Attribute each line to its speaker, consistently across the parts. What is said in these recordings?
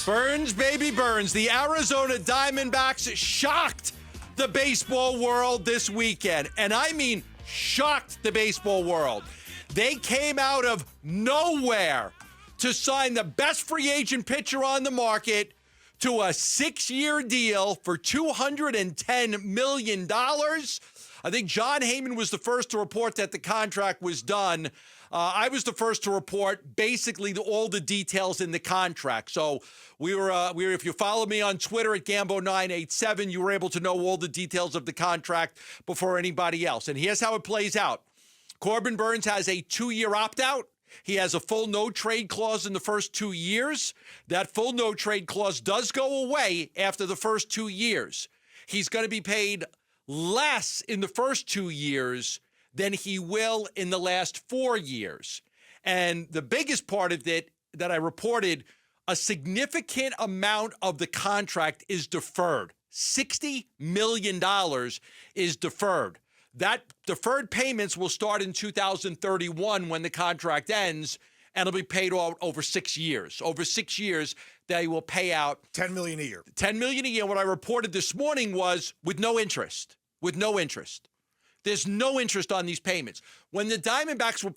Speaker 1: Burnes, baby Burnes. The Arizona Diamondbacks shocked the baseball world this weekend. And I mean shocked the baseball world. They came out of nowhere to sign the best free agent pitcher on the market to a 6-year deal for $210 million. I think John Heyman was the first to report that the contract was done. I was the first to report basically all the details in the contract. So we were if you follow me on Twitter at Gambo987, you were able to know all the details of the contract before anybody else. And here's how it plays out. Corbin Burnes has a 2-year opt-out. He has a full no-trade clause in the first 2 years. That full no-trade clause does go away after the first 2 years. He's going to be paid less in the first 2 years than he will in the last 4 years. And the biggest part of it that I reported, a significant amount of the contract is deferred. $60 million is deferred. That deferred payments will start in 2031 when the contract ends, and it'll be paid over 6 years. Over 6 years, they will pay out
Speaker 2: $10 million a year.
Speaker 1: $10 million a year. What I reported this morning was with no interest. With no interest. There's no interest on these payments. When the Diamondbacks were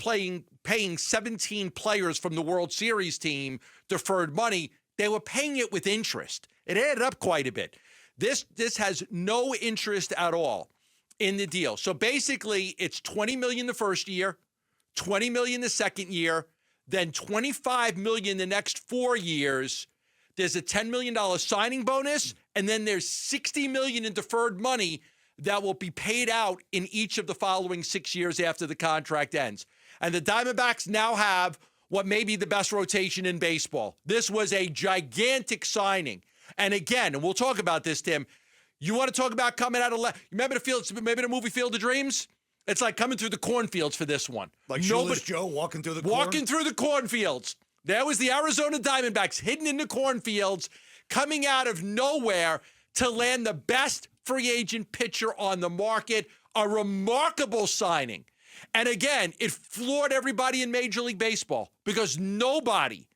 Speaker 1: paying 17 players from the World Series team deferred money, they were paying it with interest. It added up quite a bit. This has no interest at all in the deal. So basically, it's $20 million the first year, $20 million the second year, then $25 million the next 4 years. There's a $10 million signing bonus, and then there's $60 million in deferred money that will be paid out in each of the following 6 years after the contract ends. And the Diamondbacks now have what may be the best rotation in baseball. This was a gigantic signing. And again, and we'll talk about this, Tim, you want to talk about coming out of remember the movie Field of Dreams? It's like coming through the cornfields for this one.
Speaker 2: Like Shoeless Joe walking through the
Speaker 1: Walking through the cornfields. There was the Arizona Diamondbacks hidden in the cornfields, coming out of nowhere to land the best free agent pitcher on the market. A remarkable signing. And again, it floored everybody in Major League Baseball because nobody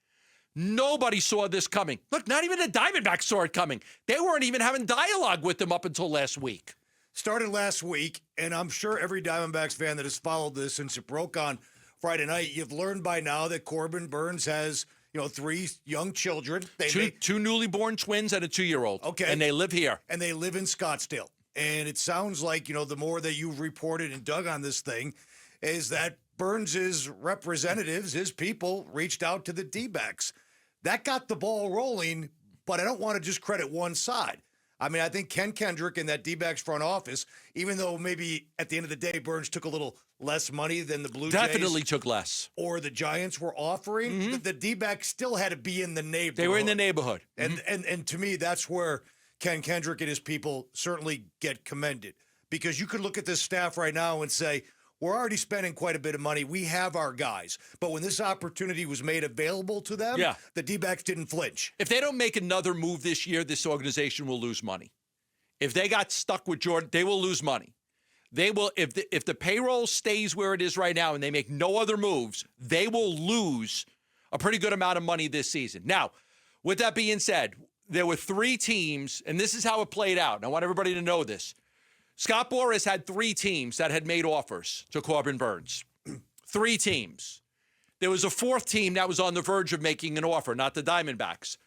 Speaker 1: saw this coming. Look, not even the Diamondbacks saw it coming. They weren't even having dialogue with them up until last week.
Speaker 2: Started last week, and I'm sure every Diamondbacks fan that has followed this since it broke on Friday night, you've learned by now that Corbin Burnes has, 3 young children.
Speaker 1: Two newly born twins and a 2-year-old.
Speaker 2: Okay.
Speaker 1: And they live here.
Speaker 2: And they live in Scottsdale. And it sounds like, the more that you've reported and dug on this thing, is that Burnes' representatives, his people, reached out to the D-backs. That got the ball rolling, but I don't want to just credit one side. I mean, I think Ken Kendrick in that D-backs front office, even though maybe at the end of the day, Burnes took a little less money than the Blue Jays.
Speaker 1: Definitely took less.
Speaker 2: Or the Giants were offering,
Speaker 1: Mm-hmm.
Speaker 2: the D-backs still had to be in the neighborhood.
Speaker 1: They were in the neighborhood.
Speaker 2: And to me, that's where Ken Kendrick and his people certainly get commended. Because you could look at this staff right now and say, we're already spending quite a bit of money. We have our guys. But when this opportunity was made available to them, the D-backs didn't flinch.
Speaker 1: If they don't make another move this year, this organization will lose money. If they got stuck with Jordan, they will lose money. They will, if the payroll stays where it is right now and they make no other moves, they will lose a pretty good amount of money this season. Now, with that being said, there were 3 teams, and this is how it played out. And I want everybody to know this. Scott Boras had 3 teams that had made offers to Corbin Burnes. 3 teams. There was a 4th team that was on the verge of making an offer, not the Diamondbacks.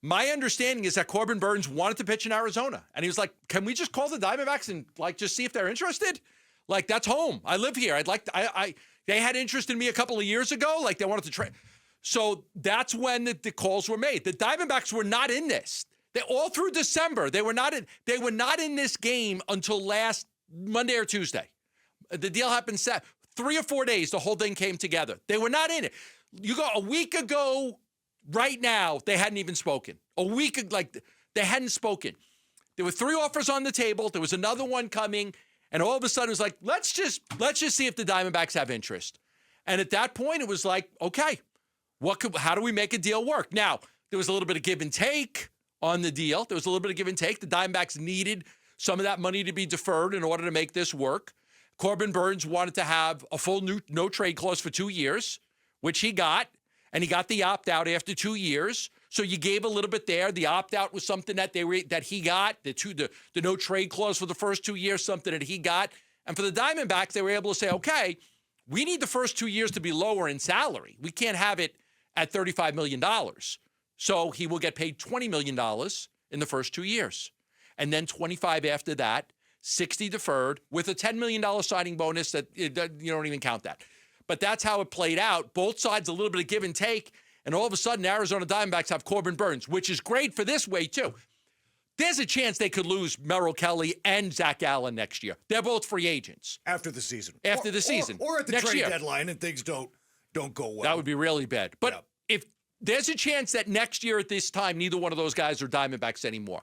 Speaker 1: My understanding is that Corbin Burnes wanted to pitch in Arizona. And he was like, can we just call the Diamondbacks and just see if they're interested? Like, that's home. I live here. They had interest in me a couple of years ago. They wanted to trade. So that's when the calls were made. The Diamondbacks were not in this. They all through December, they were not in this game until last Monday or Tuesday. The deal happened 3 or 4 days, the whole thing came together. They were not in it. You go a week ago, right now, they hadn't even spoken. They hadn't spoken. There were 3 offers on the table. There was another one coming, and all of a sudden it was like, let's just see if the Diamondbacks have interest. And at that point, it was like, okay, how do we make a deal work? Now, there was a little bit of give and take on the deal. There was a little bit of give and take. The Diamondbacks needed some of that money to be deferred in order to make this work. Corbin Burnes wanted to have a full no trade clause for 2 years, which he got, and he got the opt-out after 2 years. So you gave a little bit there. The opt-out was something that he got. The no trade clause for the first 2 years, something that he got. And for the Diamondbacks, they were able to say, okay, we need the first 2 years to be lower in salary. We can't have it at $35 million. So he will get paid $20 million in the first 2 years. And then 25 after that, 60 deferred with a $10 million signing bonus that you don't even count that. But that's how it played out. Both sides, a little bit of give and take. And all of a sudden, Arizona Diamondbacks have Corbin Burnes, which is great for this way, too. There's a chance they could lose Merrill Kelly and Zach Allen next year. They're both free agents.
Speaker 2: After the season.
Speaker 1: After the season.
Speaker 2: Or at the
Speaker 1: next
Speaker 2: trade
Speaker 1: year.
Speaker 2: deadline and things don't go well.
Speaker 1: That would be really bad. But if there's a chance that next year at this time, neither one of those guys are Diamondbacks anymore.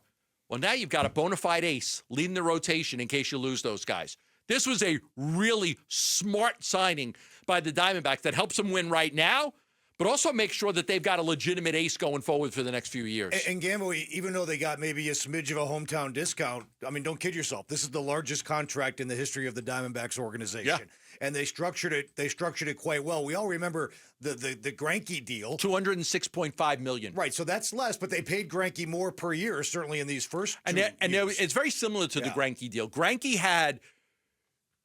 Speaker 1: Well, now you've got a bona fide ace leading the rotation in case you lose those guys. This was a really smart signing by the Diamondbacks that helps them win right now, but also make sure that they've got a legitimate ace going forward for the next few years.
Speaker 2: And Gambo, even though they got maybe a smidge of a hometown discount, I mean, don't kid yourself. This is the largest contract in the history of the Diamondbacks organization. Yeah. And they structured it quite well. We all remember the Greinke deal.
Speaker 1: $206.5 million.
Speaker 2: Right, so that's less, but they paid Greinke more per year, certainly in these first two years.
Speaker 1: It's very similar to the Greinke deal. Greinke had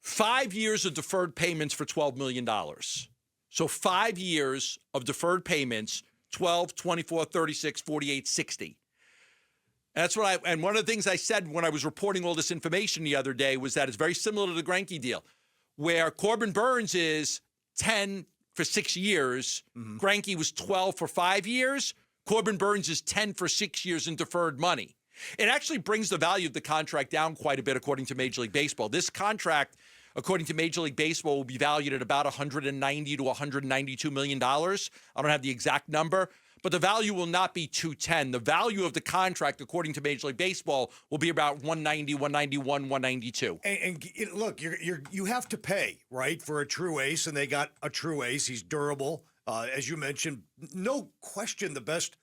Speaker 1: 5 years of deferred payments for $12 million. So 5 years of deferred payments, 12, 24, 36, 48, 60. That's what and one of the things I said when I was reporting all this information the other day was that it's very similar to the Greinke deal, where Corbin Burnes is 10 for 6 years. Mm-hmm. Greinke was 12 for 5 years. Corbin Burnes is 10 for 6 years in deferred money. It actually brings the value of the contract down quite a bit, according to Major League Baseball. This contract, according to Major League Baseball, will be valued at about $190 to $192 million. I don't have the exact number, but the value will not be $210. The value of the contract, according to Major League Baseball, will be about $190, $191, $192.
Speaker 2: And look, you have to pay, right, for a true ace, and they got a true ace. He's durable. As you mentioned, no question the best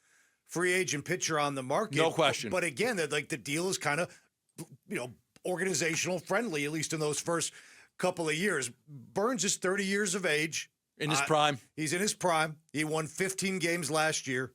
Speaker 2: free agent pitcher on the market.
Speaker 1: No question.
Speaker 2: But again, the deal is kind of, organizational friendly, at least in those first couple of years. Burnes is 30 years of age.
Speaker 1: In his prime.
Speaker 2: He's in his prime. He won 15 games last year.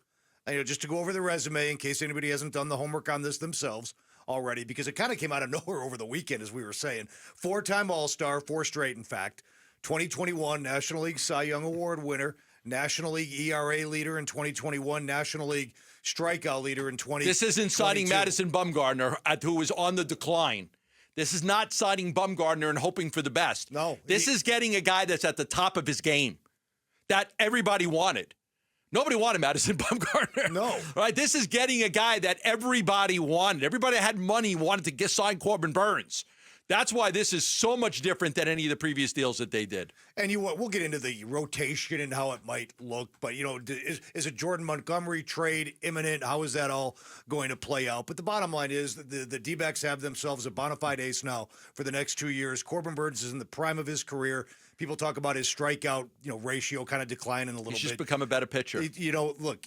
Speaker 2: And, just to go over the resume, in case anybody hasn't done the homework on this themselves already, because it kind of came out of nowhere over the weekend, as we were saying. 4-time All-Star, 4 straight, in fact. 2021 National League Cy Young Award winner. National League ERA leader in 2021, National League strikeout leader in 2022.
Speaker 1: This isn't signing Madison Bumgarner, who was on the decline. This is not signing Bumgarner and hoping for the best.
Speaker 2: No.
Speaker 1: This is getting a guy that's at the top of his game that everybody wanted. Nobody wanted Madison Bumgarner.
Speaker 2: No.
Speaker 1: Right? This is getting a guy that everybody wanted. Everybody that had money wanted to sign Corbin Burnes. That's why this is so much different than any of the previous deals that they did.
Speaker 2: And we'll get into the rotation and how it might look, but is a Jordan Montgomery trade imminent? How is that all going to play out? But the bottom line is the D-backs have themselves a bona fide ace now for the next 2 years. Corbin Burnes is in the prime of his career. People talk about his strikeout, ratio kind of declining a little bit.
Speaker 1: He's just become a better pitcher.
Speaker 2: Look,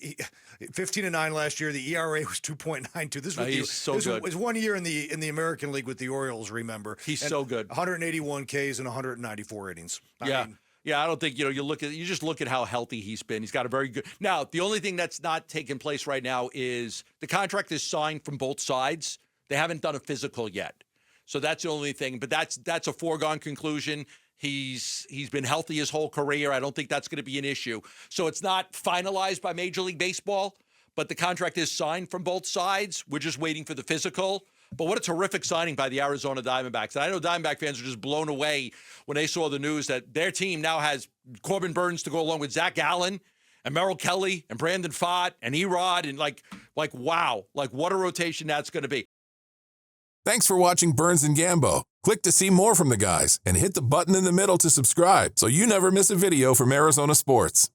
Speaker 2: 15-9 last year. The ERA was 2.92. This was 1 year in the American League with the Orioles. Remember,
Speaker 1: he's so good.
Speaker 2: 181 Ks and 194 innings.
Speaker 1: I don't think you just look at how healthy he's been. He's got a very good. Now, the only thing that's not taking place right now is the contract is signed from both sides. They haven't done a physical yet, so that's the only thing. But that's a foregone conclusion. He's been healthy his whole career. I don't think that's going to be an issue. So it's not finalized by Major League Baseball, but the contract is signed from both sides. We're just waiting for the physical. But what a terrific signing by the Arizona Diamondbacks. And I know Diamondback fans are just blown away when they saw the news that their team now has Corbin Burnes to go along with Zach Allen and Merrill Kelly and Brandon Pfaadt and Erod. And like wow, what a rotation that's going to be.
Speaker 3: Thanks for watching Burnes and Gambo. Click to see more from the guys and hit the button in the middle to subscribe so you never miss a video from Arizona sports.